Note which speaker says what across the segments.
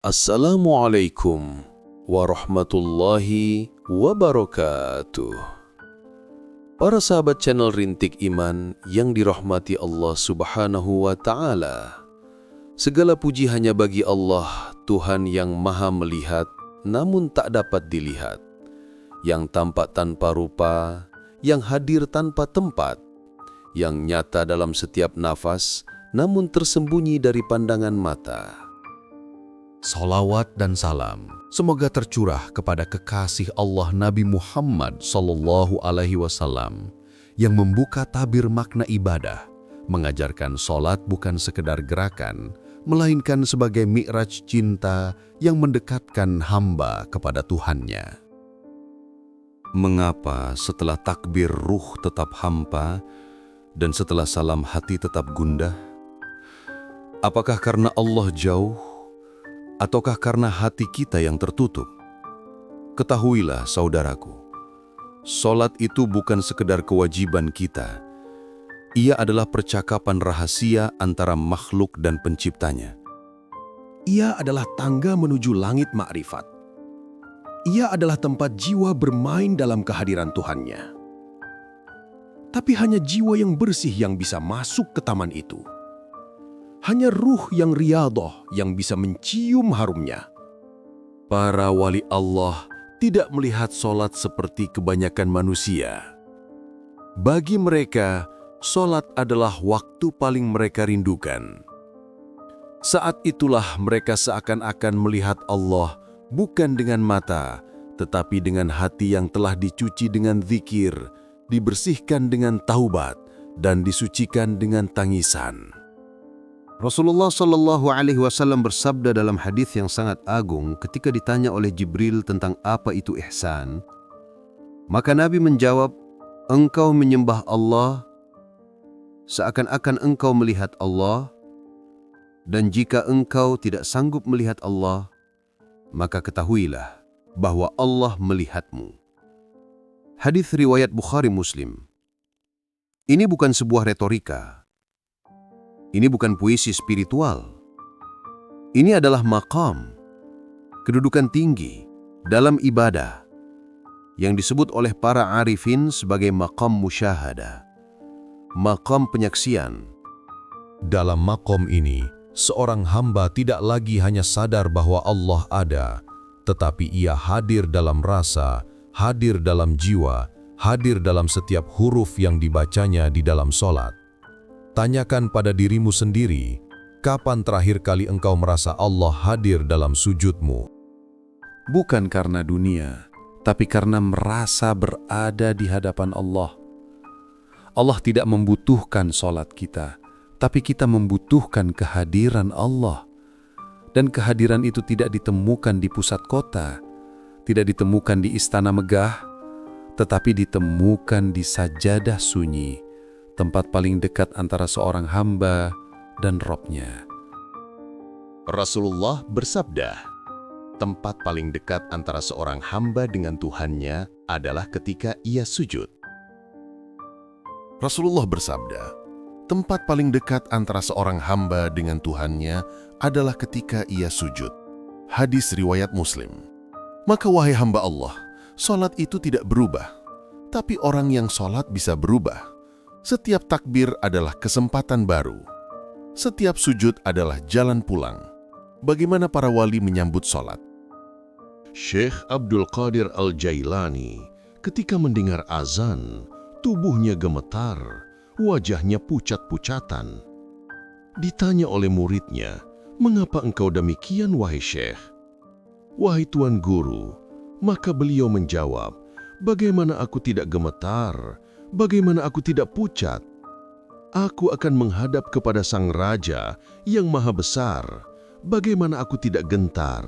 Speaker 1: Assalamualaikum warahmatullahi wabarakatuh. Para sahabat channel Rintik Iman yang dirahmati Allah Subhanahu wa Ta'ala, segala puji hanya bagi Allah, Tuhan yang Maha Melihat namun tak dapat dilihat, yang tampak tanpa rupa, yang hadir tanpa tempat, yang nyata dalam setiap nafas namun tersembunyi dari pandangan mata. Salawat dan salam semoga tercurah kepada kekasih Allah Nabi Muhammad sallallahu alaihi wasallam yang membuka tabir makna ibadah, mengajarkan solat bukan sekedar gerakan, melainkan sebagai mi'raj cinta yang mendekatkan hamba kepada Tuhannya. Mengapa setelah takbir ruh tetap hampa dan setelah salam hati tetap gundah? Apakah karena Allah jauh? Ataukah karena hati kita yang tertutup? Ketahuilah saudaraku, solat itu bukan sekedar kewajiban kita. Ia adalah percakapan rahasia antara makhluk dan penciptanya.
Speaker 2: Ia adalah tangga menuju langit makrifat. Ia adalah tempat jiwa bermain dalam kehadiran Tuhannya. Tapi hanya jiwa yang bersih yang bisa masuk ke taman itu. Hanya ruh yang riyadhah yang bisa mencium harumnya.
Speaker 1: Para wali Allah tidak melihat solat seperti kebanyakan manusia. Bagi mereka, solat adalah waktu paling mereka rindukan. Saat itulah mereka seakan-akan melihat Allah bukan dengan mata, tetapi dengan hati yang telah dicuci dengan zikir, dibersihkan dengan taubat, dan disucikan dengan tangisan.
Speaker 3: Rasulullah Shallallahu Alaihi Wasallam bersabda dalam hadis yang sangat agung ketika ditanya oleh Jibril tentang apa itu ihsan. Maka Nabi menjawab, engkau menyembah Allah seakan-akan engkau melihat Allah, dan jika engkau tidak sanggup melihat Allah, maka ketahuilah bahwa Allah melihatmu. Hadis riwayat Bukhari Muslim. Ini bukan sebuah retorika. Ini bukan puisi spiritual. Ini adalah maqam, kedudukan tinggi dalam ibadah yang disebut oleh para arifin sebagai maqam musyahadah, maqam penyaksian.
Speaker 4: Dalam maqam ini, seorang hamba tidak lagi hanya sadar bahwa Allah ada, tetapi ia hadir dalam rasa, hadir dalam jiwa, hadir dalam setiap huruf yang dibacanya di dalam solat. Tanyakan pada dirimu sendiri, kapan terakhir kali engkau merasa Allah hadir dalam sujudmu?
Speaker 1: Bukan karena dunia, tapi karena merasa berada di hadapan Allah. Allah tidak membutuhkan solat kita, tapi kita membutuhkan kehadiran Allah. Dan kehadiran itu tidak ditemukan di pusat kota, tidak ditemukan di istana megah, tetapi ditemukan di sajadah sunyi, tempat paling dekat antara seorang hamba dan Robnya.
Speaker 5: Rasulullah bersabda, tempat paling dekat antara seorang hamba dengan Tuhannya adalah ketika ia sujud.
Speaker 6: Rasulullah bersabda, tempat paling dekat antara seorang hamba dengan Tuhannya adalah ketika ia sujud. Hadis riwayat Muslim. Maka wahai hamba Allah, solat itu tidak berubah, tapi orang yang solat bisa berubah. Setiap takbir adalah kesempatan baru. Setiap sujud adalah jalan pulang. Bagaimana para wali menyambut solat?
Speaker 5: Syekh Abdul Qadir Al-Jailani ketika mendengar azan, tubuhnya gemetar, wajahnya pucat-pucatan. Ditanya oleh muridnya, mengapa engkau demikian wahai Syekh? Wahai Tuan Guru, maka beliau menjawab, bagaimana aku tidak gemetar? Bagaimana aku tidak pucat? Aku akan menghadap kepada Sang Raja yang Maha Besar. Bagaimana aku tidak gentar?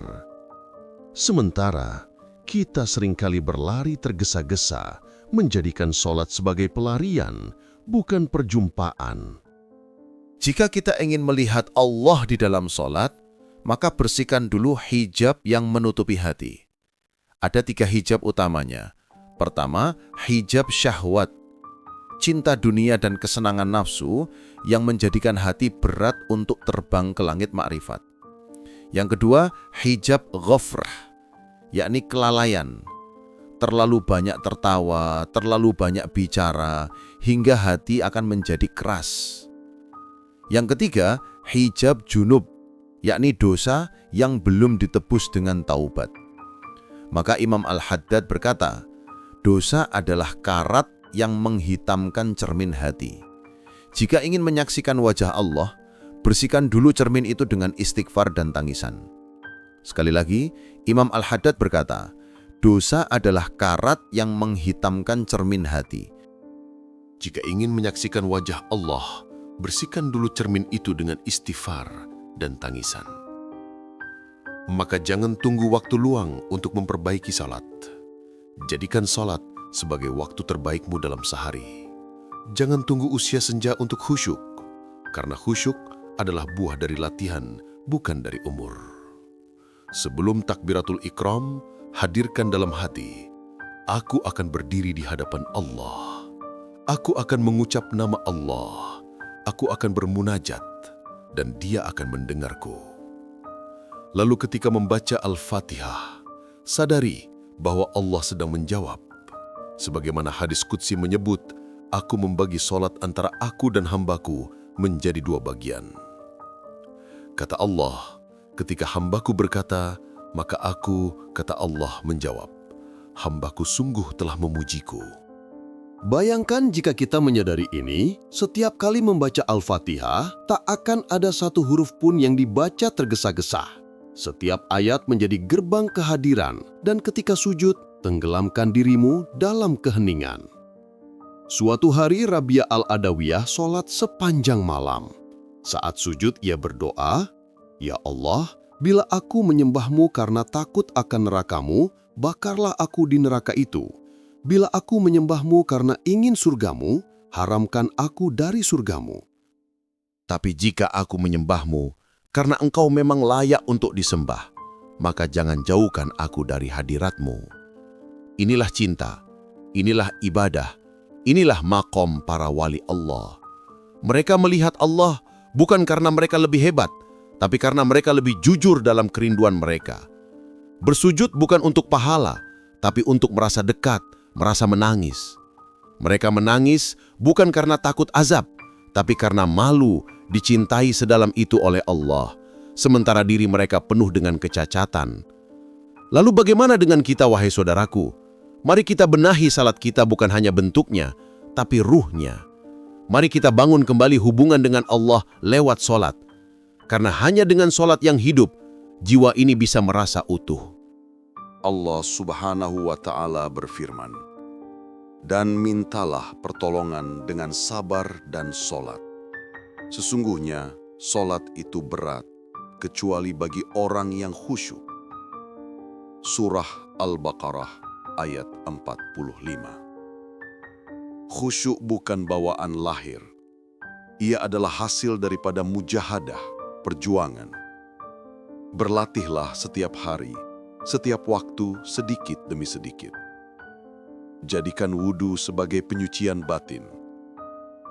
Speaker 5: Sementara kita seringkali berlari tergesa-gesa, menjadikan solat sebagai pelarian, bukan perjumpaan.
Speaker 1: Jika kita ingin melihat Allah di dalam solat, maka bersihkan dulu hijab yang menutupi hati. Ada 3 hijab utamanya. Pertama, hijab syahwat, cinta dunia dan kesenangan nafsu yang menjadikan hati berat untuk terbang ke langit makrifat.
Speaker 3: Yang kedua, hijab ghafrah, yakni kelalaian. Terlalu banyak tertawa, terlalu banyak bicara, hingga hati akan menjadi keras. Yang ketiga, hijab junub, yakni dosa yang belum ditebus dengan taubat. Maka Imam Al-Haddad berkata, dosa adalah karat yang menghitamkan cermin hati. Jika ingin menyaksikan wajah Allah, bersihkan dulu cermin itu dengan istighfar dan tangisan. Sekali lagi, Imam Al-Haddad berkata, dosa adalah karat yang menghitamkan cermin hati.
Speaker 6: Jika ingin menyaksikan wajah Allah, bersihkan dulu cermin itu dengan istighfar dan tangisan. Maka jangan tunggu waktu luang untuk memperbaiki salat. Jadikan salat sebagai waktu terbaikmu dalam sehari. Jangan tunggu usia senja untuk khusyuk, karena khusyuk adalah buah dari latihan, bukan dari umur. Sebelum takbiratul ikram, hadirkan dalam hati, aku akan berdiri di hadapan Allah. Aku akan mengucap nama Allah. Aku akan bermunajat, dan Dia akan mendengarku. Lalu ketika membaca Al-Fatihah, sadari bahwa Allah sedang menjawab. Sebagaimana hadis qudsi menyebut, aku membagi solat antara aku dan hambaku menjadi 2 bagian. Kata Allah, ketika hambaku berkata, maka aku, kata Allah, menjawab, hambaku sungguh telah memujiku.
Speaker 2: Bayangkan jika kita menyadari ini, setiap kali membaca Al-Fatihah, tak akan ada satu huruf pun yang dibaca tergesa-gesa. Setiap ayat menjadi gerbang kehadiran, dan ketika sujud, tenggelamkan dirimu dalam keheningan. Suatu hari Rabia Al-Adawiyah sholat sepanjang malam. Saat sujud ia berdoa, "Ya Allah, bila aku menyembahmu karena takut akan nerakamu, bakarlah aku di neraka itu. Bila aku menyembahmu karena ingin surgamu, haramkan aku dari surgamu.
Speaker 6: Tapi jika aku menyembahmu karena engkau memang layak untuk disembah, maka jangan jauhkan aku dari hadiratmu." Inilah cinta, inilah ibadah, inilah makom para wali Allah. Mereka melihat Allah bukan karena mereka lebih hebat, tapi karena mereka lebih jujur dalam kerinduan mereka. Bersujud bukan untuk pahala, tapi untuk merasa dekat, merasa menangis. Mereka menangis bukan karena takut azab, tapi karena malu dicintai sedalam itu oleh Allah, sementara diri mereka penuh dengan kecacatan. Lalu bagaimana dengan kita, wahai saudaraku? Mari kita benahi salat kita bukan hanya bentuknya, tapi ruhnya. Mari kita bangun kembali hubungan dengan Allah lewat salat. Karena hanya dengan salat yang hidup, jiwa ini bisa merasa utuh.
Speaker 1: Allah Subhanahu wa Ta'ala berfirman, "Dan mintalah pertolongan dengan sabar dan solat. Sesungguhnya solat itu berat, kecuali bagi orang yang khusyuk." Surah Al-Baqarah ayat 45. Khusyuk bukan bawaan lahir. Ia adalah hasil daripada mujahadah, perjuangan. Berlatihlah setiap hari, setiap waktu, sedikit demi sedikit. Jadikan wudu sebagai penyucian batin.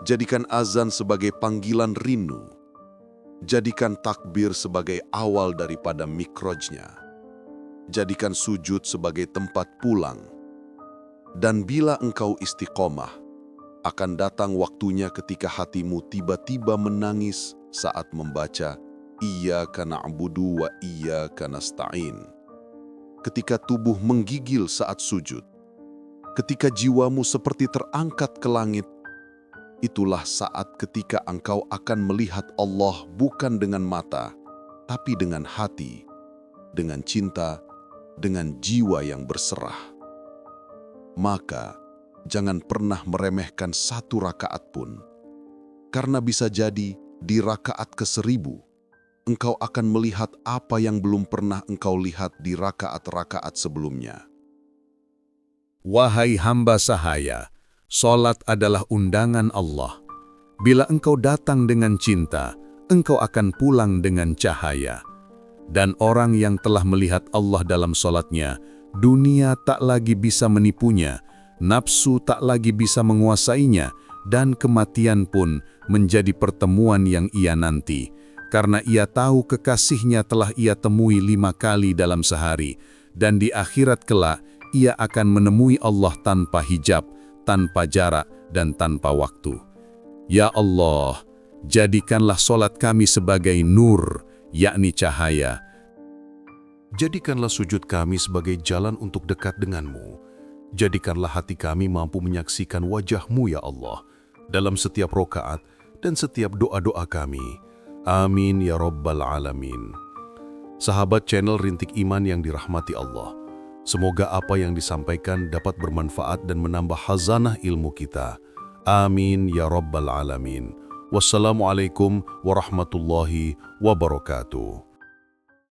Speaker 1: Jadikan azan sebagai panggilan rindu. Jadikan takbir sebagai awal daripada mikrojnya. Jadikan sujud sebagai tempat pulang. Dan bila engkau istiqomah, akan datang waktunya ketika hatimu tiba-tiba menangis saat membaca Iyyaka na'budu wa iyyaka nasta'in. Ketika tubuh menggigil saat sujud, ketika jiwamu seperti terangkat ke langit, itulah saat ketika engkau akan melihat Allah bukan dengan mata, tapi dengan hati, dengan cinta, dengan jiwa yang berserah. Maka, jangan pernah meremehkan satu rakaat pun, karena bisa jadi di rakaat ke-1000, engkau akan melihat apa yang belum pernah engkau lihat di rakaat-rakaat sebelumnya.
Speaker 4: Wahai hamba sahaya, salat adalah undangan Allah. Bila engkau datang dengan cinta, engkau akan pulang dengan cahaya. Dan orang yang telah melihat Allah dalam salatnya, dunia tak lagi bisa menipunya, nafsu tak lagi bisa menguasainya, dan kematian pun menjadi pertemuan yang ia nanti.
Speaker 7: karena ia tahu kekasihnya telah ia temui 5 kali dalam sehari, dan di akhirat kelak ia akan menemui Allah tanpa hijab, tanpa jarak, dan tanpa waktu. Ya Allah, jadikanlah solat kami sebagai nur, yakni cahaya.
Speaker 4: Jadikanlah sujud kami sebagai jalan untuk dekat denganmu. Jadikanlah hati kami mampu menyaksikan wajah-Mu ya Allah, dalam setiap rokaat dan setiap doa-doa kami. Amin ya Rabbal Alamin. Sahabat channel Rintik Iman yang dirahmati Allah, semoga apa yang disampaikan dapat bermanfaat dan menambah khazanah ilmu kita. Amin ya Rabbal Alamin. Wassalamualaikum warahmatullahi wabarakatuh.